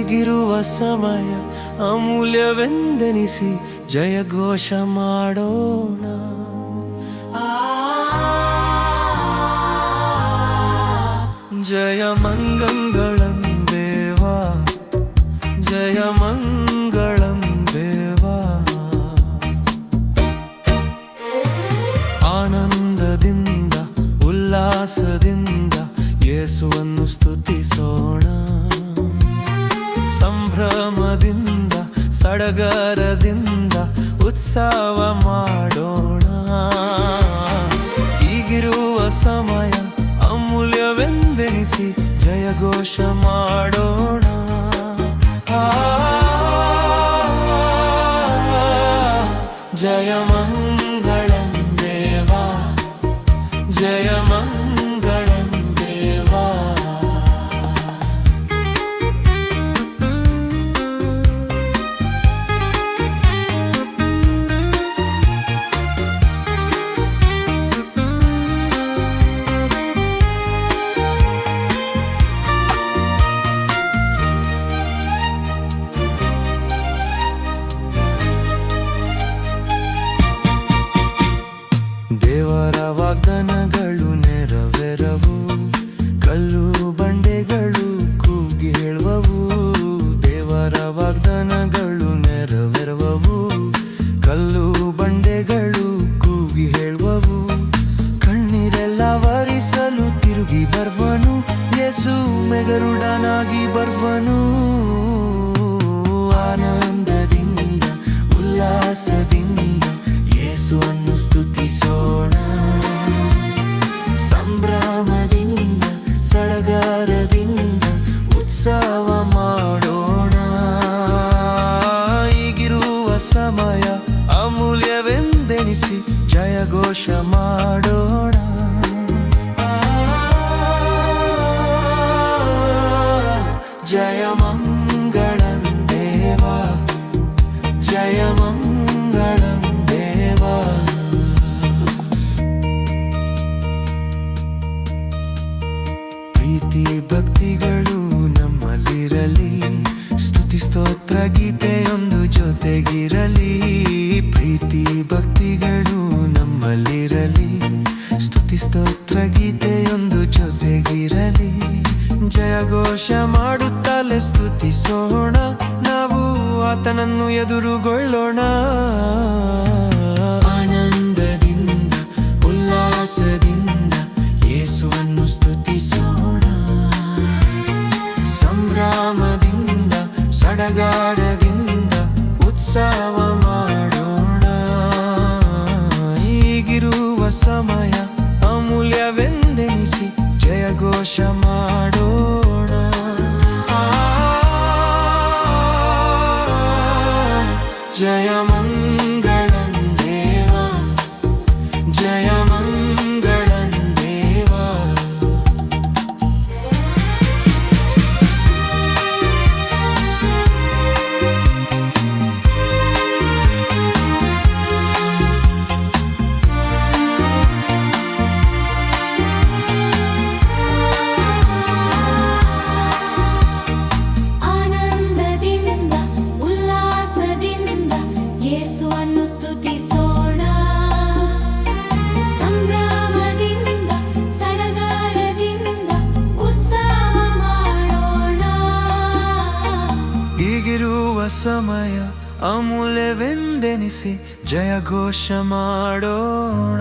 ಈಗಿರುವ ಸಮಯ ಅಮೂಲ್ಯವೆಂದೆನಿಸಿ ಜಯಘೋಷ ಮಾಡೋಣ. ಜಯ ಮಂಗಳಂ ದೇವಾ, ಜಯ ಮಂಗಳಂ ದೇವಾ. ಆನಂದದಿಂದ ಉಲ್ಲಾಸದಿಂದ ಯೇಸುವನ್ನು ಸ್ತುತಿಸೋಣ. ಸಂಭ್ರಮದಿಂದ ಸಡಗರದಿಂದ ಉತ್ಸವ ಮಾಡೋಣ. ಈಗಿರುವ ಸಮಯ ಅಮೂಲ್ಯವೆಂದೆನಿಸಿ ಜಯಘೋಷ ಮಾಡೋಣ. ಜಯ ಮಂಗಳಂ ದೇವಾ, ಜಯ ಮಂಗಳಂ ದೇವಾ. ದೇವರ ವಾಗ್ದಾನಗಳು ನೆರವೇರವು, ಕಲ್ಲು ಬಂಡೆಗಳು ಕೂಗಿ ಹೇಳುವವು. ದೇವರ ವಾಗ್ದಾನಗಳು ನೆರವೇರುವವು, ಕಲ್ಲು ಬಂಡೆಗಳು ಕೂಗಿ ಹೇಳುವವು. ಕಣ್ಣೀರೆಲ್ಲ ವರಿಸಲು ತಿರುಗಿ ಬರ್ವನು, ಯೇಸು ಮೆಗರುಡನಾಗಿ ಬರ್ವನು. ಆನಂದದಿಂದ ಉಲ್ಲಾಸದಿಂದ ಯೇಸುವನ್ನು ಸ್ತುತಿಸೋಣ. ಸಂಭ್ರಮದಿಂದ ಸಡಗರದಿಂದ ಉತ್ಸವ ಮಾಡೋಣ. ಈಗಿರುವ ಸಮಯ ಅಮೂಲ್ಯವೆಂದೆನಿಸಿ ಜಯಘೋಷ ಮಾಡೋಣ. ಜಯ ಮಂಗಳಂ ದೇವಾ, ಜಯ ಮಂಗಳಂ ದೇವಾ. ಪ್ರೀತಿ ಭಕ್ತಿಗಳು ನಮ್ಮಲ್ಲಿರಲಿ, ಸ್ತುತಿ ಸ್ತೋತ್ರ ಗೀತೆಯೊಂದು ಜೊತೆಗಿರಲಿ. ಪ್ರೀತಿ ಭಕ್ತಿಗಳು ನಮ್ಮಲ್ಲಿರಲಿ, ಸ್ತುತಿ ಸ್ತೋತ್ರ ಗೀತೆಯೊಂದು ಜೊತೆಗಿರಲಿ. ಜಯಘೋಷ ಮಾಡುತ್ತಲೇ ಸ್ತುತಿಸೋಣ, ನಾವು ಆತನನ್ನು ಎದುರುಗೊಳ್ಳೋಣ. ಆನಂದದಿಂದ ಉಲ್ಲಾಸದಿಂದ ಯೇಸುವನ್ನು ಸ್ತುತಿಸೋಣ. ಸಂಭ್ರಮದಿಂದ ಸಡಗರದಿಂದ ಉತ್ಸವ ಮಾಡೋಣ. ಈಗಿರುವ ಸಮಯ ಅಮೂಲ್ಯವೆಂದೆನಿಸಿ ಜಯಘೋಷ ಮಾಡೋಣ. ಜಯ ಮಂಗಳಂ ದೇವಾ, ಜಯ ಮಂಗಳಂ ದೇವಾ. ಯೇಸುವನ್ನು ಸ್ತುತಿಸೋಣ. ಸಂಭ್ರಮದಿಂದ ಸಡಗರದಿಂದ ಉತ್ಸವ ಮಾಡೋಣ. ಈಗಿರುವ ಸಮಯ ಅಮೂಲ್ಯವೆಂದೆನಿಸಿ ಜಯಘೋಷ ಮಾಡೋಣ.